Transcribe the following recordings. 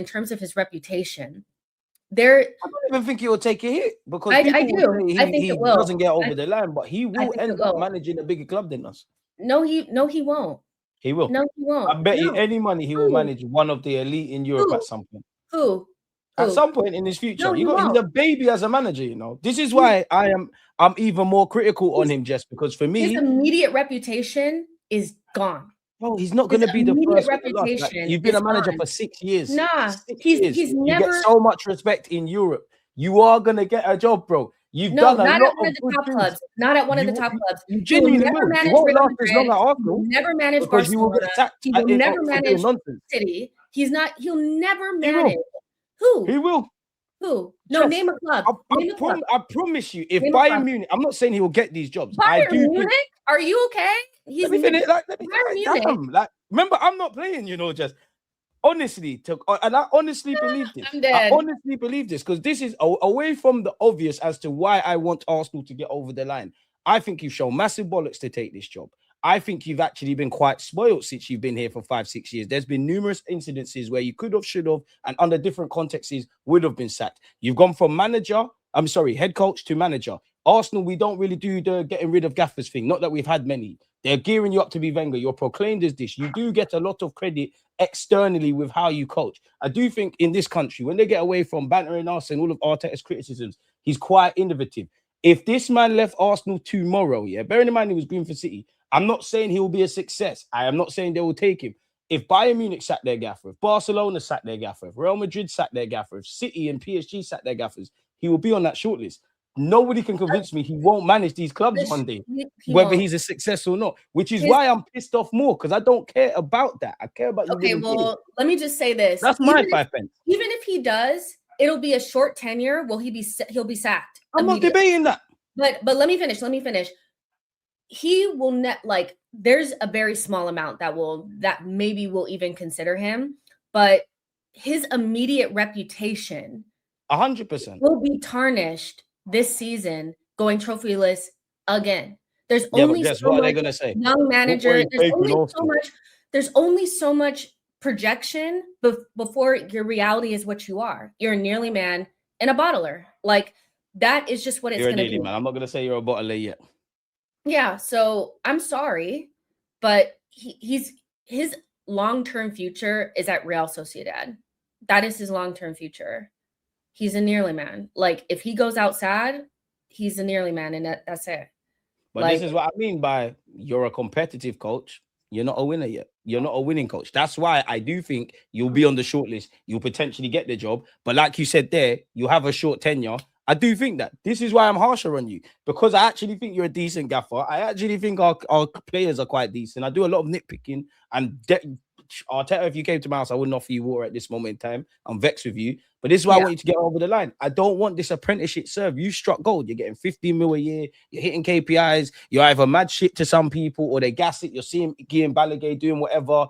in terms of his reputation, there. I don't even think he will take a hit because I people do. will say I think he it will. doesn't get over the line, but he I will think it end up will. managing a bigger club than us. No, he won't. He will. No, he won't. I bet you No. any money he will manage one of the elite in Europe at some point. Who? At some point in his future. No, he's a baby as a manager, you know. This is why I'm even more critical on him, just because for me his immediate reputation is gone. No, he's not going to be the first or the last. Like, you've been a manager for 6 years. Nah, 6 he's years. never. You get so much respect in Europe. You are going to get a job, bro. You've done a lot at one of the good top things. clubs. Not at one of the top clubs. You genuinely will. You won't last as long at Arsenal. Never manage because Barcelona. you will get sacked. He will never manage City. He'll never manage. Who? He will. Who? No, name a club. I promise you, if Bayern Munich, I'm not saying he will get these jobs. Bayern Munich? Are you okay? Let me finish. Remember, I'm not playing, just honestly, and I honestly believe this. I honestly believe this because this is away from the obvious as to why I want Arsenal to get over the line. I think you've shown massive bollocks to take this job. I think you've actually been quite spoiled since you've been here for 5-6 years. There's been numerous incidences where you could have, should have, and under different contexts would have been sacked. You've gone from head coach to manager. Arsenal, we don't really do the getting rid of gaffers thing. Not that we've had many. They're gearing you up to be Wenger. You're proclaimed as this. You do get a lot of credit externally with how you coach. I do think in this country, when they get away from bantering us and all of Arteta's criticisms, he's quite innovative. If this man left Arsenal tomorrow, bearing in mind he was green for City, I'm not saying he will be a success. I am not saying they will take him. If Bayern Munich sacked their gaffer, if Barcelona sacked their gaffer, if Real Madrid sacked their gaffer, if City and PSG sacked their gaffers, he will be on that shortlist. Nobody can convince me he won't manage these clubs one day, whether he's a success or not, which is why I'm pissed off more because I don't care about that. I care about you. Okay, well, let me just say this. That's my 5 pence. Even if he does, it'll be a short tenure. He'll be sacked. I'm not debating that. But let me finish. He will there's a very small amount that maybe will even consider him, but his immediate reputation 100% will be tarnished this season going trophyless again. There's only what are they gonna say? Young manager. There's only so much projection before your reality is what you are. You're a nearly man and a bottler. Like that is just what it's going to be. Man. I'm not going to say you're a bottler yet. Yeah. So I'm sorry, but his long-term future is at Real Sociedad. That is his long-term future. He's a nearly man. Like if he goes out sad, he's a nearly man, and that's it. But this is what I mean by you're a competitive coach. You're not a winner yet. You're not a winning coach. That's why I do think you'll be on the shortlist. You'll potentially get the job. But like you said there, you have a short tenure. I do think that. This is why I'm harsher on you. Because I actually think you're a decent gaffer. I actually think our players are quite decent. I do a lot of nitpicking. And Arteta, if you came to my house, I wouldn't offer you water at this moment in time. I'm vexed with you. But this is why I want you to get over the line. I don't want this apprenticeship serve. You struck gold. You're getting 15 mil a year. You're hitting KPIs. You're either mad shit to some people or they gas it. You're seeing Guillaume Balaguer doing whatever.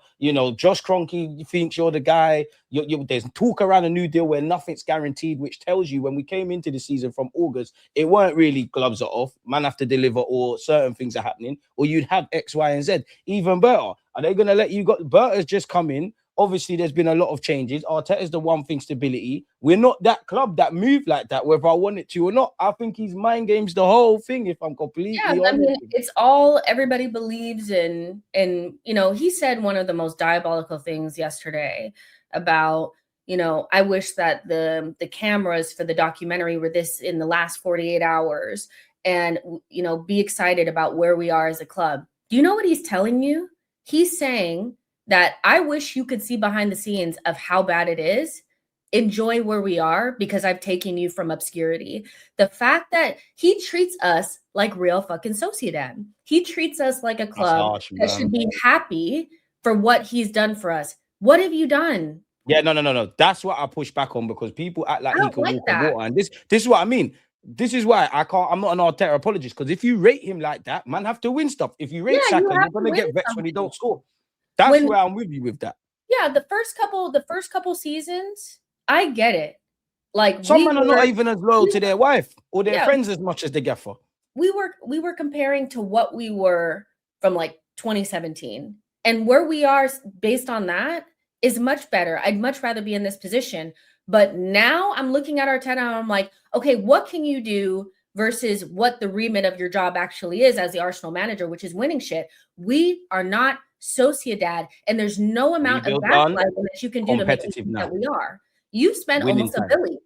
Josh Kroenke thinks you're the guy. There's talk around a new deal where nothing's guaranteed, which tells you when we came into the season from August, it weren't really gloves are off. Man have to deliver or certain things are happening or you'd have X, Y, and Z. Even better. Are they going to let you go? Berta's just come in. Obviously, there's been a lot of changes. Arteta's the one thing, stability. We're not that club that move like that, whether I want it to or not. I think he's mind games the whole thing, if I'm completely honest. I mean, it's all everybody believes in. And, he said one of the most diabolical things yesterday about, I wish that the cameras for the documentary were this in the last 48 hours and, be excited about where we are as a club. Do you know what he's telling you? He's saying that I wish you could see behind the scenes of how bad it is. Enjoy where we are because I've taken you from obscurity. The fact that he treats us like Real fucking Sociedad. He treats us like a club that should be happy for what he's done for us. What have you done? Yeah, no. That's what I push back on because people act like he can walk on water. And this is what I mean. This is why I'm not an Arteta apologist because if you rate him like that, man have to win stuff. If you rate Saka, you're going to get vexed when he don't score. That's where I'm with you with that. Yeah, the first couple seasons, I get it. Like some men are not even as loyal to their wife or their friends as much as the gaffer. We were comparing to what we were from like 2017, and where we are based on that is much better. I'd much rather be in this position. But now I'm looking at Arteta and I'm like, okay, what can you do versus what the remit of your job actually is as the Arsenal manager, which is winning shit. We are not Sociedad, and there's no amount of gaslighting that you can do to make it that we are. You spent almost a billy.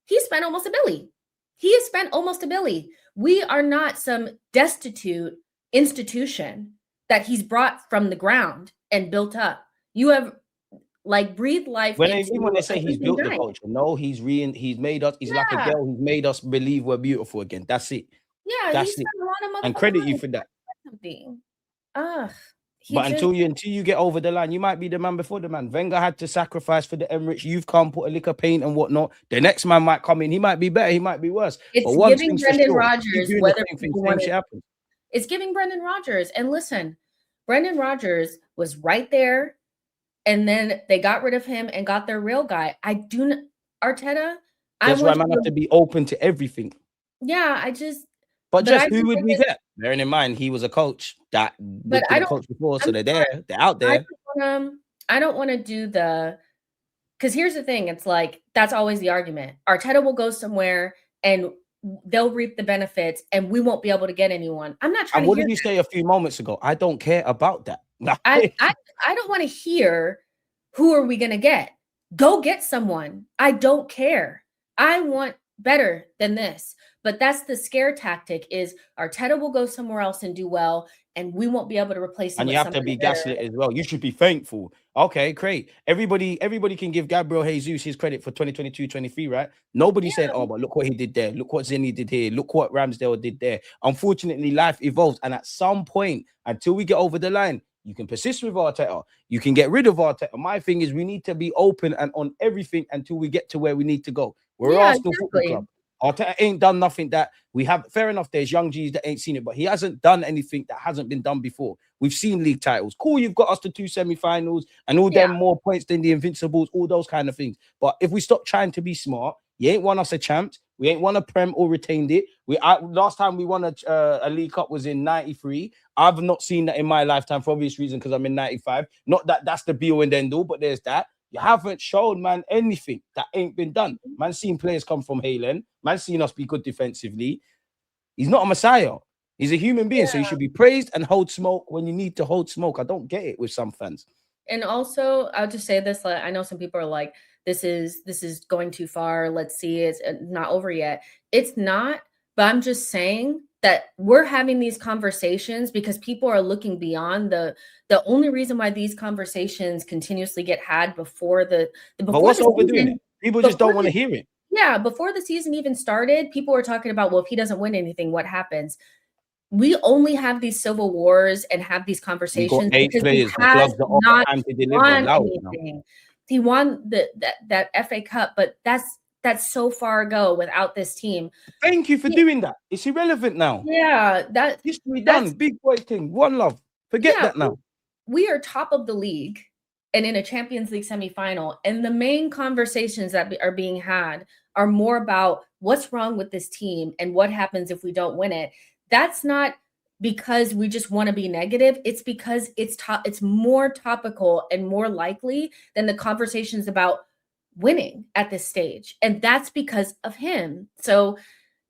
He spent almost a billy. He has spent almost a billy. We are not some destitute institution that he's brought from the ground and built up. You have like breathed life. When they say he's built the culture, no, he's made us. He's like a girl. He's made us believe we're beautiful again. That's it. Yeah, that's it. And credit you for that. But until you get over the line, you might be the man before the man. Wenger had to sacrifice for the Emirates. You've come, put a lick of paint and whatnot. The next man might come in. He might be better. He might be worse. It's but one giving Brendan Rodgers whether happens. It's giving Brendan Rodgers. And listen, Brendan Rodgers was right there, and then they got rid of him and got their real guy. Arteta. That's why man have to be open to everything. Yeah, But who would we get? Bearing in mind, he was a coach that was a coach before, so they're there. They're out there. I don't want to do because here's the thing. It's like, that's always the argument. Arteta will go somewhere and they'll reap the benefits and we won't be able to get anyone. I'm not trying to. What did you say a few moments ago? I don't care about that. I don't want to hear who are we going to get. Go get someone. I don't care. I want better than this. But that's the scare tactic is Arteta will go somewhere else and do well, and we won't be able to replace him. And you have to be gaslit as well. You should be thankful. Okay, great. Everybody can give Gabriel Jesus his credit for 2022-23, right? Nobody said, oh, but look what he did there. Look what Zinni did here. Look what Ramsdale did there. Unfortunately, life evolves. And at some point, until we get over the line, you can persist with Arteta. You can get rid of Arteta. My thing is we need to be open and on everything until we get to where we need to go. We're Arsenal Football Club. Arteta ain't done nothing that we have. Fair enough, there's young G's that ain't seen it, but he hasn't done anything that hasn't been done before. We've seen league titles. Cool, you've got us to 2 semi-finals and all them more points than the Invincibles, all those kind of things. But if we stop trying to be smart, you ain't won us a champ. We ain't won a Prem or retained it. Last time we won a League Cup was in 93. I've not seen that in my lifetime for obvious reason because I'm in 95. Not that that's the be-all and end-all, but there's that. You haven't shown, man, anything that ain't been done. Man, seen players come from Haaland. Man, seen us be good defensively. He's not a messiah. He's a human being, so he should be praised and hold smoke when you need to hold smoke. I don't get it with some fans. And also, I'll just say this. I know some people are like, this is going too far. Let's see, it's not over yet. It's not, but I'm just saying that we're having these conversations because people are looking beyond the only reason why these conversations continuously get had before the but what's overdoing it? People just don't want to hear it. Yeah, before the season even started, people were talking about, well, if he doesn't win anything, what happens? We only have these civil wars and have these conversations because he has not won anything. He won that FA Cup, but that's so far ago without this team. Thank you for doing that. It's irrelevant now. Yeah, that history done. Big boy thing. One love. Forget that now. We are top of the league and in a Champions League semifinal, and the main conversations that are being had are more about what's wrong with this team and what happens if we don't win it. That's not because we just want to be negative. It's because it's more topical and more likely than the conversations about winning at this stage. And that's because of him. So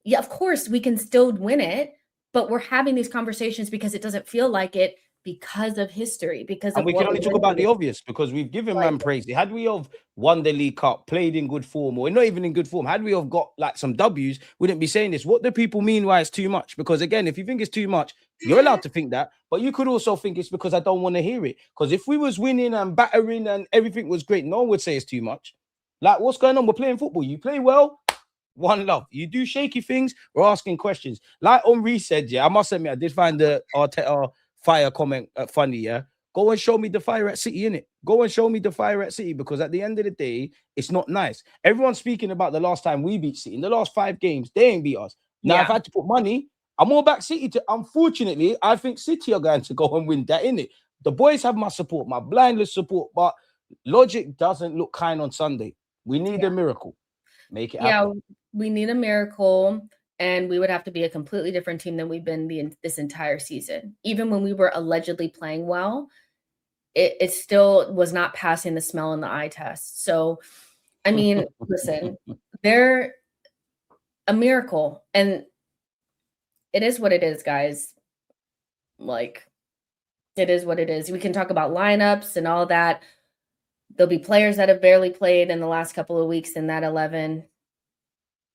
yeah, of course we can still win it, but we're having these conversations because it doesn't feel like it because of history, and we can only talk about the obvious because we've given man praise. Had we have won the League Cup, played in good form, or not even in good form, had we have got like some W's, we wouldn't be saying this. What do people mean why it's too much? Because again, if you think it's too much, you're allowed to think that, but you could also think it's because I don't want to hear it. Because if we was winning and battering and everything was great, no one would say it's too much. Like, what's going on? We're playing football. You play well, one love. You do shaky things, we're asking questions. Like Henri said, I must admit, I did find the Arteta fire comment funny, yeah. Go and show me the fire at City, innit? Go and show me the fire at City, because at the end of the day, it's not nice. Everyone's speaking about the last time we beat City. In the last 5 games, they ain't beat us. Now, if I had to put money, I'm all back City. Unfortunately, I think City are going to go and win that, innit? The boys have my support, my blindless support, but logic doesn't look kind on Sunday. We need a miracle. Make it happen. Yeah, we need a miracle. And we would have to be a completely different team than we've been this entire season. Even when we were allegedly playing well, it still was not passing the smell and the eye test. So, I mean, listen, they're a miracle, and it is what it is, guys. Like, it is what it is. We can talk about lineups and all that. There'll be players that have barely played in the last couple of weeks in that 11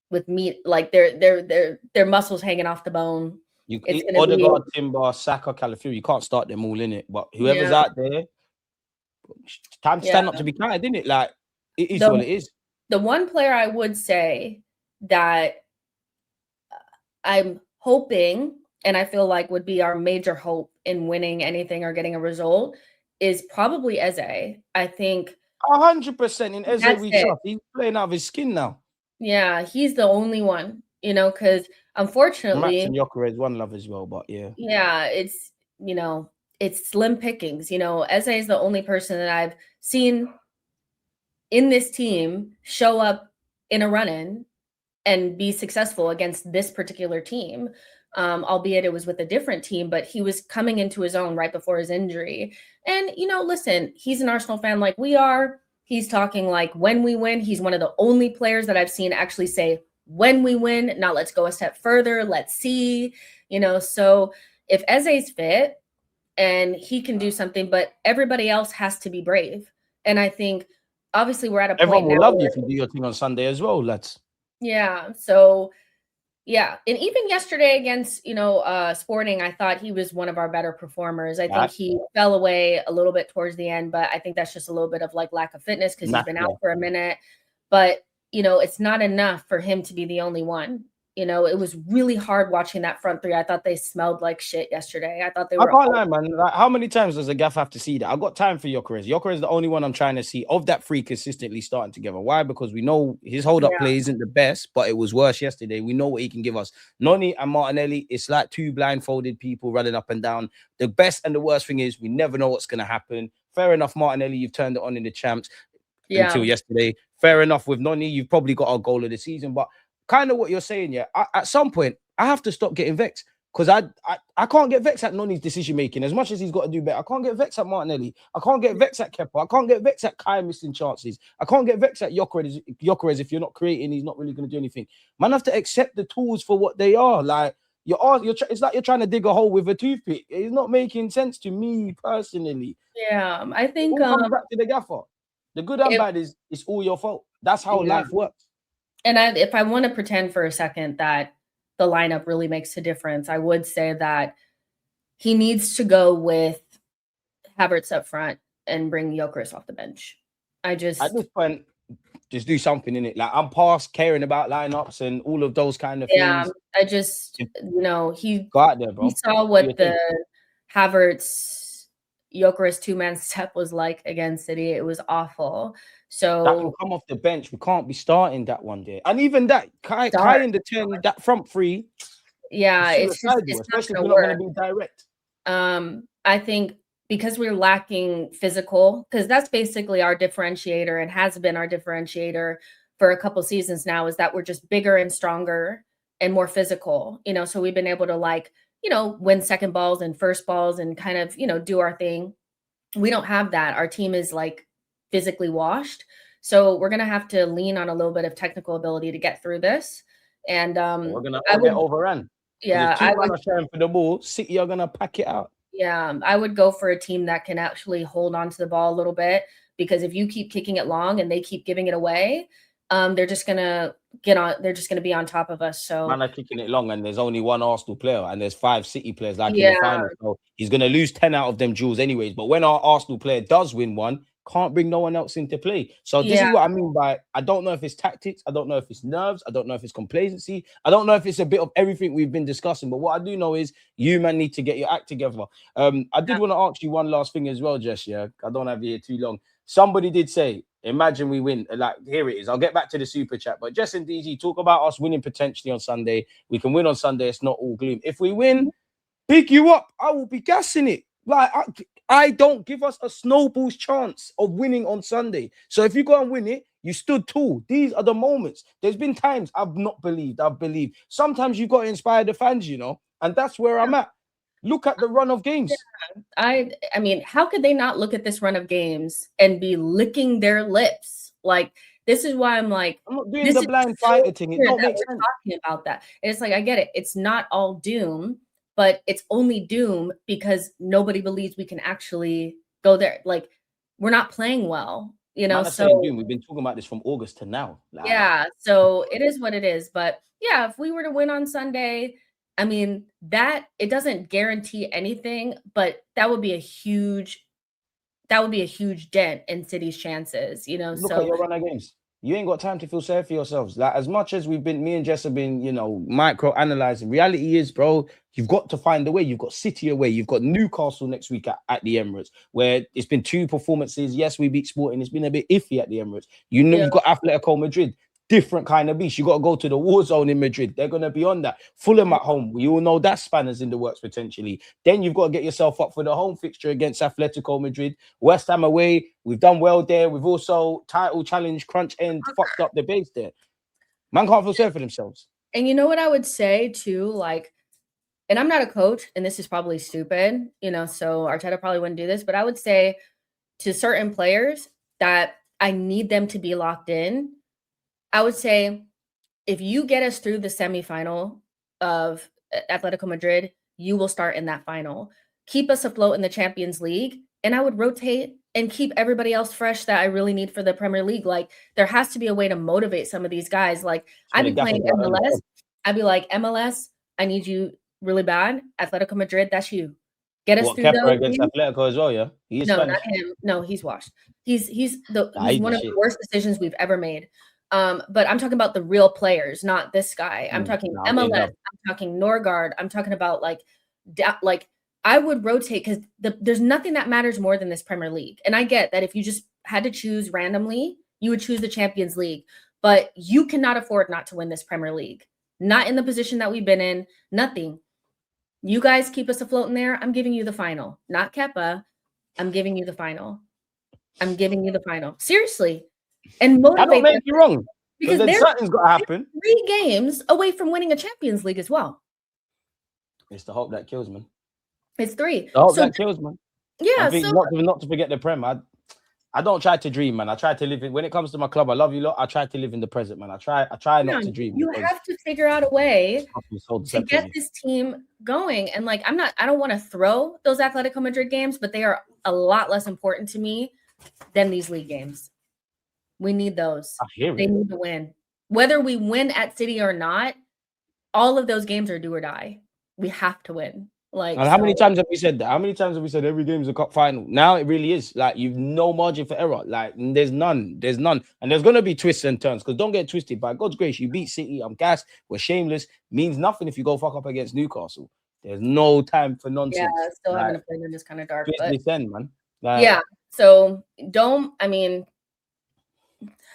with meat, like their muscles hanging off the bone. You Odegaard, Timber, Saka, Calafiori, you can't start them all in it. But whoever's out there, time to stand up to be counted, isn't it? Like, it is what it is. The one player I would say that I'm hoping, and I feel like would be our major hope in winning anything or getting a result, is probably Eze. I think 100% in Eze we trust. He's playing out of his skin now. Yeah, he's the only one, you know, because unfortunately, Max and Gyökeres one love as well, but yeah. Yeah, it's, you know, it's slim pickings. You know, Eze is the only person that I've seen in this team show up in a run-in and be successful against this particular team. Albeit it was with a different team, but he was coming into his own right before his injury. And, you know, listen, he's an Arsenal fan like we are. He's talking like when we win. He's one of the only players that I've seen actually say when we win. Now let's go a step further. Let's see, you know. So if Eze's fit and he can do something, but everybody else has to be brave. And I think obviously we're at a point. Everyone will love you if you do your thing on Sunday as well, lads. Yeah. So yeah, and even yesterday against, you know, Sporting, I thought he was one of our better performers. I think he fell away a little bit towards the end, but I think that's just a little bit of like lack of fitness because he's been out for a minute. But, you know, it's not enough for him to be the only one. You know, it was really hard watching that front three. I thought they smelled like shit yesterday. I thought they were. I can't lie, man. Like, how many times does the gaff have to see that? I've got time for Gyökeres. Gyökeres is the only one I'm trying to see of that three consistently starting together. Why? Because we know his hold-up play isn't the best, but it was worse yesterday. We know what he can give us. Noni and Martinelli, it's like two blindfolded people running up and down. The best and the worst thing is we never know what's going to happen. Fair enough, Martinelli, you've turned it on in the champs until yesterday. Fair enough with Noni, you've probably got our goal of the season, but kind of what you're saying, at some point, I have to stop getting vexed because I can't get vexed at Noni's decision making as much as he's got to do better. I can't get vexed at Martinelli. I can't get vexed at Kepa. I can't get vexed at Kai missing chances. I can't get vexed at Gyökeres if you're not creating, he's not really going to do anything. Man, have to accept the tools for what they are. Like it's like you're trying to dig a hole with a toothpick. It's not making sense to me personally. Yeah, I think back to the gaffer. The good and bad is it's all your fault. That's how life works. And if I want to pretend for a second that the lineup really makes a difference, I would say that he needs to go with Havertz up front and bring Gyökeres off the bench. At this point, just do something in it. Like, I'm past caring about lineups and all of those kind of things. Yeah, I just, you know, he go out there, bro. He saw what the Havertz Gyökeres two-man step was like against City. It was awful. So that can come off the bench. We can't be starting that one day. And even that, Kai in the 10, that front three. Yeah, it's especially if we're not going to be direct. I think because we're lacking physical, because that's basically our differentiator and has been our differentiator for a couple seasons now, is that we're just bigger and stronger and more physical, you know, so we've been able to, like, you know, win second balls and first balls and kind of, you know, do our thing. We don't have that. Our team is like physically washed. So we're going to have to lean on a little bit of technical ability to get through this. And we're going to get overrun. Yeah. I would sharing for the ball. City are going to pack it out. Yeah. I would go for a team that can actually hold on to the ball a little bit, because if you keep kicking it long and they keep giving it away, they're just going to they're just going to be on top of us. So man are kicking it long and there's only one Arsenal player and there's 5 City players in the final. So he's going to lose 10 out of them duels anyways. But when our Arsenal player does win one, can't bring no one else into play. So this is what I mean by, I don't know if it's tactics. I don't know if it's nerves. I don't know if it's complacency. I don't know if it's a bit of everything we've been discussing. But what I do know is you, man, need to get your act together. I did want to ask you one last thing as well, Jess. Yeah, I don't have you here too long. Somebody did say, imagine we win. Like, here it is. I'll get back to the super chat. But Jess and DG, talk about us winning potentially on Sunday. We can win on Sunday. It's not all gloom. If we win, pick you up. I will be gassing it. Like, I don't give us a snowball's chance of winning on Sunday. So if you go and win it, you stood tall. These are the moments. There's been times I've not believed. I've believed. Sometimes you've got to inspire the fans, you know, and that's where I'm at. Look at the run of games. Yeah. I mean, how could they not look at this run of games and be licking their lips? Like, this is why I'm like, I'm not doing the blind fighter thing. It don't make sense. Talking about that. And it's like, I get it. It's not all doom, but it's only doom because nobody believes we can actually go there. Like, we're not playing well, you know. So doom. We've been talking about this from August to now. Like, yeah. So it is what it is. But yeah, if we were to win on Sunday, I mean, that it doesn't guarantee anything, but that would be a huge dent in City's chances, you know. Look at your run of games. You ain't got time to feel sorry for yourselves. Like, as much as me and Jess have been, you know, micro-analyzing, reality is, bro, you've got to find a way. You've got City away. You've got Newcastle next week at the Emirates, where it's been 2 performances. Yes, we beat Sporting. It's been a bit iffy at the Emirates. You know, you've got Atletico Madrid. Different kind of beast. You got to go to the war zone in Madrid. They're going to be on that. Fulham at home. We all know that spanners in the works potentially. Then you've got to get yourself up for the home fixture against Atletico Madrid. West Ham away. We've done well there. We've also title challenge, crunch end, fucked up the base there. Man can't feel sorry for themselves. And you know what I would say too? Like, and I'm not a coach, and this is probably stupid, you know, so Arteta probably wouldn't do this, but I would say to certain players that I need them to be locked in. I would say, if you get us through the semifinal of Atletico Madrid, you will start in that final. Keep us afloat in the Champions League, and I would rotate and keep everybody else fresh that I really need for the Premier League. Like, there has to be a way to motivate some of these guys. Like, I'd be playing MLS. I'd be like, MLS, I need you really bad. Atletico Madrid, that's you. Get us through those against Atletico as well, yeah. No, Spanish. Not him. No, he's washed. He's one of the worst decisions we've ever made. But I'm talking about the real players, not this guy. I'm talking MLS. I'm talking Norgard. I'm talking about like I would rotate because there's nothing that matters more than this Premier League. And I get that if you just had to choose randomly, you would choose the Champions League. But you cannot afford not to win this Premier League. Not in the position that we've been in. Nothing. You guys keep us afloat in there. I'm giving you the final. Not Kepa. I'm giving you the final. I'm giving you the final. Seriously. And motivate. I don't make you wrong. Because something's got to happen. 3 games away from winning a Champions League as well. It's the hope that kills, man. It's 3. The hope that kills, man. Yeah. Not to forget the Prem. I don't try to dream, man. I try to live in. When it comes to my club, I love you lot. I try to live in the present, man. I try not to dream. You have to figure out a way to get this team going. And like, I don't want to throw those Atletico Madrid games, but they are a lot less important to me than these league games. We need those. They need to win. Whether we win at City or not, all of those games are do or die. We have to win. Like, and how many times have we said that? How many times have we said every game is a cup final? Now it really is. Like, you've no margin for error. Like, there's none. And there's gonna be twists and turns, because don't get twisted. By God's grace, you beat City. I'm gassed. We're shameless. Means nothing if you go fuck up against Newcastle. There's no time for nonsense. Yeah, still having to play in this kind of dark. Business end, man. Like, yeah. So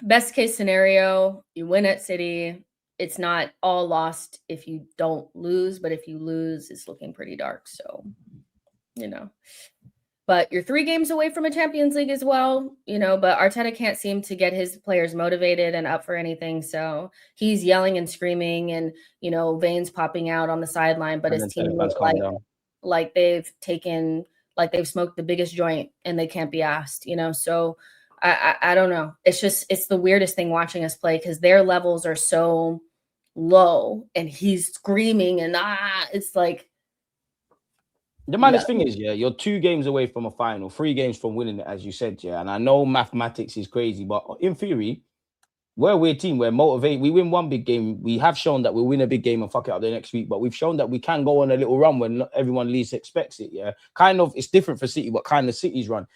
best case scenario, you win at City. It's not all lost if you don't lose, but if you lose, it's looking pretty dark. So, you know, but you're 3 games away from a Champions League as well, you know, but Arteta can't seem to get his players motivated and up for anything. So he's yelling and screaming and, you know, veins popping out on the sideline, but his team looks like they've smoked the biggest joint and they can't be asked, you know? So I don't know. It's the weirdest thing watching us play, because their levels are so low and he's screaming and it's like. The maddest thing is, you're 2 games away from a final, 3 games from winning it, as you said, and I know mathematics is crazy, but in theory, we're a weird team. We're motivated. We win 1 big game. We have shown that we'll win a big game and fuck it up the next week, but we've shown that we can go on a little run when everyone least expects it, Kind of, it's different for City, but kind of City's run.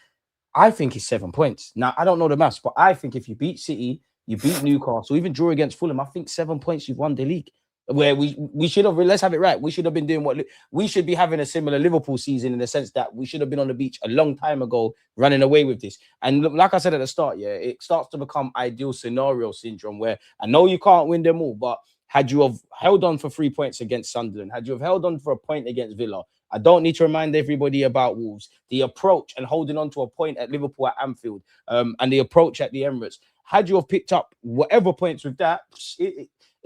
I think it's 7 points. Now, I don't know the maths, but I think if you beat City, you beat Newcastle, even draw against Fulham, I think 7 points, you've won the league. Where we should have, let's have it right. We should have been doing we should be having a similar Liverpool season, in the sense that we should have been on the beach a long time ago, running away with this. And like I said at the start, it starts to become ideal scenario syndrome, where I know you can't win them all, but had you have held on for 3 points against Sunderland, had you have held on for a point against Villa, I don't need to remind everybody about Wolves, the approach and holding on to a point at Liverpool at Anfield, and the approach at the Emirates. Had you have picked up whatever points with that,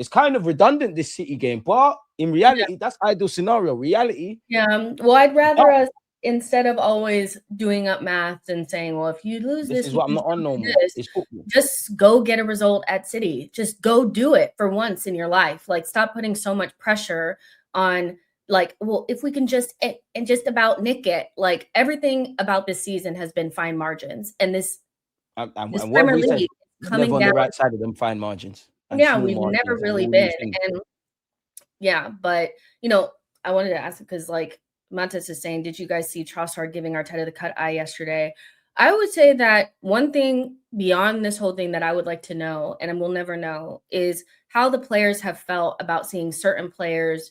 it's kind of redundant, this City game. But in reality, that's ideal scenario. Reality. Yeah. Well, I'd rather us, instead of always doing up maths and saying, well, if you lose this is what I'm not on no more. It's football. Just go get a result at City. Just go do it for once in your life. Like, stop putting so much pressure on, like, well, if we can just and just about nick it. Like, everything about this season has been fine margins, and this Premier League coming down on the right side of them fine margins. Yeah, we've never really been. And yeah, but I wanted to ask, because like Montes is saying, did you guys see Trossard giving Arteta the cut eye yesterday? I would say that one thing beyond this whole thing that I would like to know, and we'll never know, is how the players have felt about seeing certain players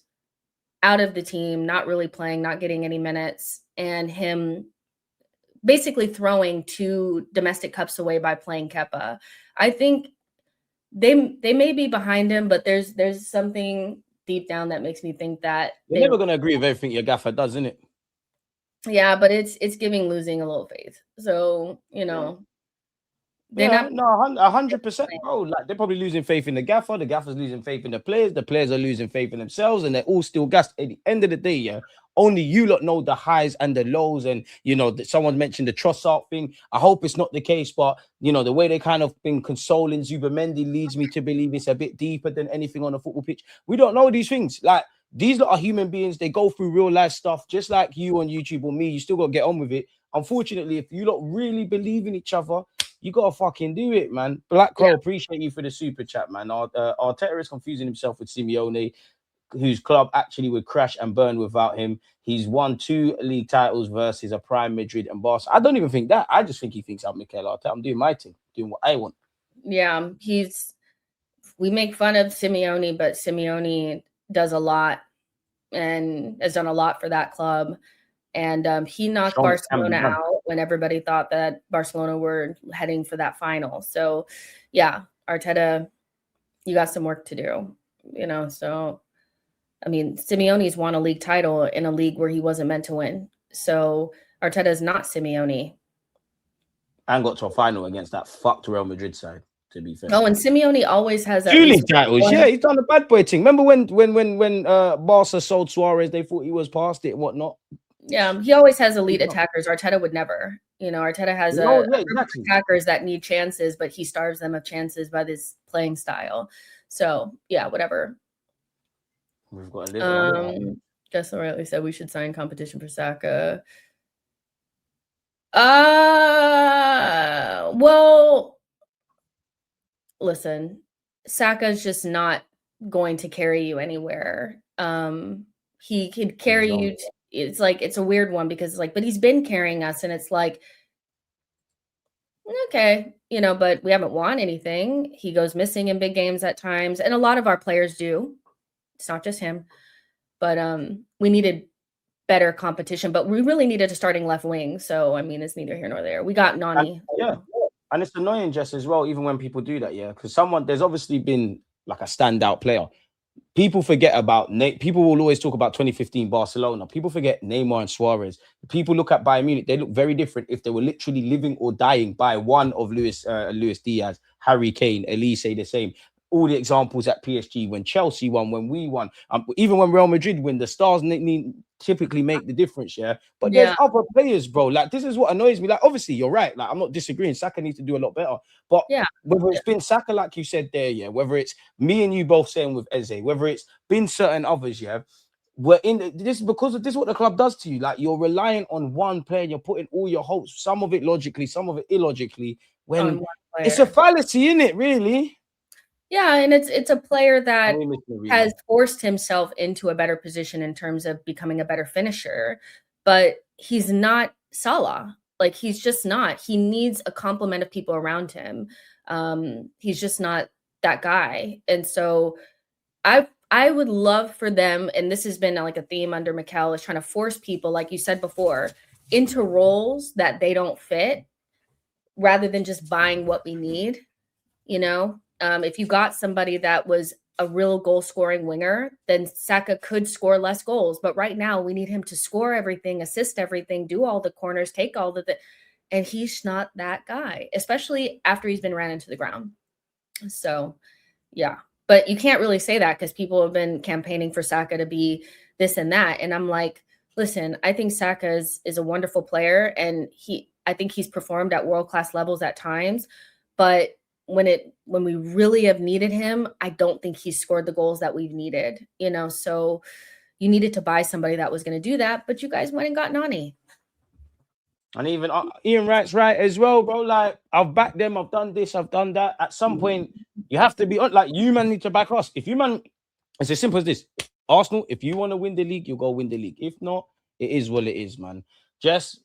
out of the team, not really playing, not getting any minutes, and him basically throwing 2 domestic cups away by playing Kepa. I think they may be behind him, but there's something deep down that makes me think that they're never going to agree with everything your gaffer does, isn't it? Yeah, but it's giving losing a little faith. So, they're not 100%, bro. Like, they're probably losing faith in the gaffer's losing faith in the players are losing faith in themselves, and they're all still gassed. At the end of the day, only you lot know the highs and the lows. And someone mentioned the Trossard thing. I hope it's not the case, but the way they kind of been consoling Zubimendi leads me to believe it's a bit deeper than anything on a football pitch. We don't know these things. Like, these lot are human beings. They go through real life stuff, just like you on YouTube or me. You still got to get on with it. Unfortunately, if you lot really believe in each other, you gotta fucking do it, man. Black Crow, appreciate you for the super chat, man. Arteta is confusing himself with Simeone, whose club actually would crash and burn without him. He's won 2 league titles versus a prime Madrid and Barca. I don't even think that. I just think he thinks I'm Mikel Arteta. I'm doing my thing, doing what I want. Yeah, we make fun of Simeone, but Simeone does a lot and has done a lot for that club. And he knocked Barcelona out when everybody thought that Barcelona were heading for that final. So, yeah, Arteta, you got some work to do, So, I mean, Simeone's won a league title in a league where he wasn't meant to win. So, Arteta's not Simeone. And got to a final against that fucked Real Madrid side, to be fair. Oh, and Simeone always has 2 league titles. Yeah, he's done the bad boy thing. Remember when Barca sold Suarez, they thought he was past it and whatnot. Yeah, he always has elite attackers. Arteta would never. Arteta has attackers that need chances, but he starves them of chances by this playing style. So, yeah, whatever. We've got a little. Just rightly said we should sign competition for Saka. Well, listen, Saka's just not going to carry you anywhere. He could carry you. It's like, it's a weird one because but he's been carrying us, and it's like, okay, but we haven't won anything. He goes missing in big games at times, and a lot of our players do. It's not just him, but we needed better competition, but we really needed a starting left wing. So, I mean, it's neither here nor there. We got Nani. And it's annoying, Jess, as well, even when people do that, because there's obviously been like a standout player. People forget about people will always talk about 2015 Barcelona. People forget Neymar and Suarez. People look at Bayern Munich. They look very different if they were literally living or dying by one of Luis Diaz, Harry Kane, Elise, the same. All the examples at PSG, when Chelsea won, when we won, even when Real Madrid win, the stars typically make the difference, But there's other players, bro. Like, this is what annoys me. Like, obviously, you're right. Like, I'm not disagreeing. Saka needs to do a lot better. But whether it's been Saka, like you said there, whether it's me and you both saying with Eze, whether it's been certain others, we're in this because of this is what the club does to you. Like, you're relying on one player, and you're putting all your hopes, some of it logically, some of it illogically, when it's a fallacy, isn't it, really? Yeah, and it's a player that has forced himself into a better position in terms of becoming a better finisher, but he's not Salah. Like, he's just not. He needs a complement of people around him. He's just not that guy. And so I would love for them, and this has been like a theme under Mikel, is trying to force people, like you said before, into roles that they don't fit, rather than just buying what we need, if you got somebody that was a real goal-scoring winger, then Saka could score less goals. But right now, we need him to score everything, assist everything, do all the corners, take all and he's not that guy, especially after he's been ran into the ground. So, yeah, But you can't really say that because people have been campaigning for Saka to be this and that. And I'm like, listen, I think Saka is a wonderful player, and I think he's performed at world-class levels at times. But when we really have needed him, I don't think he's scored the goals that we've needed, you know. So you needed to buy somebody that was going to do that, but you guys went and got Nani. And even Ian Wright's right as well, bro. Like, I've backed them, I've done this, I've done that. At some point, you have to be like, you man need to back us. If you man, it's as simple as this. Arsenal, if you want to win the league, you'll go win the league. If not, it is what it is, man. Jess,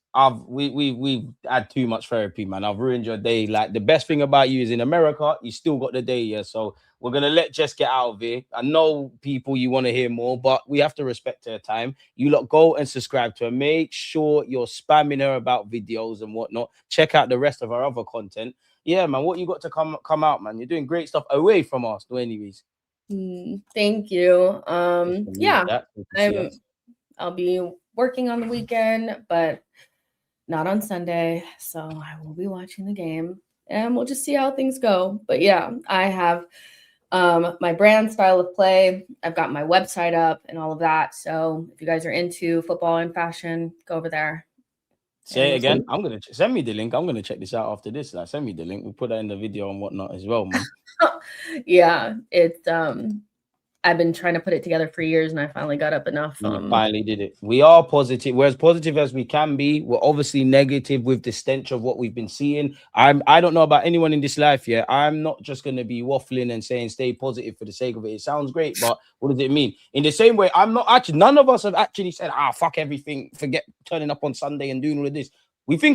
we've had too much therapy, man. I've ruined your day. Like, the best thing about you is in America, you still got the day, yeah. So we're gonna let Jess get out of here. I know people you want to hear more, but we have to respect her time. You lot go and subscribe to her. Make sure you're spamming her about videos and whatnot. Check out the rest of our other content. Yeah, man. What you got to come out, man? You're doing great stuff away from Arsenal, anyways. Thank you. Yeah, I'll be working on the weekend, but not on Sunday. So I will be watching the game, and we'll just see how things go. But yeah, I have my brand style of play. I've got my website up and all of that. So if you guys are into football and fashion, go over there. Say it again. I'm gonna send me the link. I'm gonna check this out after this. Like, send me the link. We'll put that in the video and whatnot as well, man. Yeah, it's I've been trying to put it together for years, and I finally got up enough. Finally did it. We are positive. We're as positive as we can be. We're obviously negative with the stench of what we've been seeing. I don't know about anyone in this life yet. I'm not just going to be waffling and saying stay positive for the sake of it. It sounds great, but what does it mean? In the same way, I'm not actually, none of us have actually said, fuck everything, forget turning up on Sunday and doing all of this. We think